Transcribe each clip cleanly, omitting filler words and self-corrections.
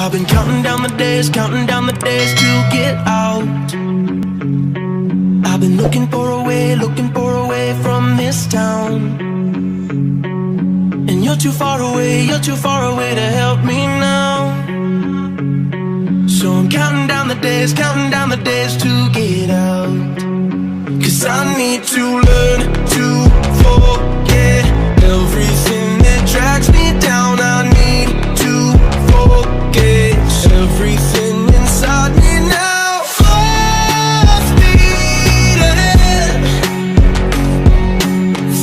I've been counting down the days to get out. I've been looking for a way from this town. And you're too far away to help me now. So I'm counting down the days to get out. 'Cause I need to learn to forget everything that drags me down. I need to forget everything inside me now. Full speed ahead,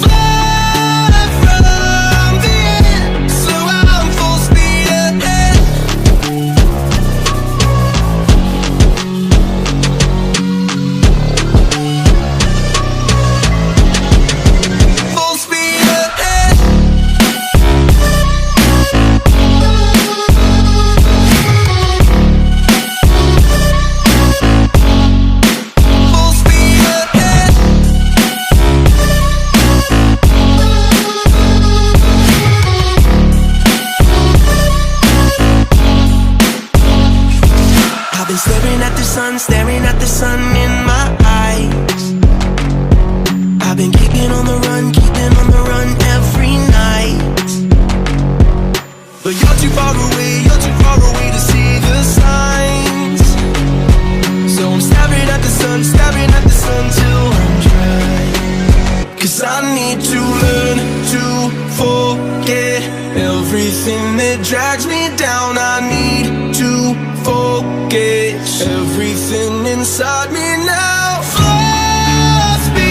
fly from the end. So I'm full speed ahead. Full speed ahead. Full speed ahead. I've been staring at the sun in my eyes. I've been keeping on the run every night. But you're too far away to see the signs. So I'm staring at the sun till I'm dry. 'Cause I need to learn to forget everything that drags me down. I need to forget everything inside me now.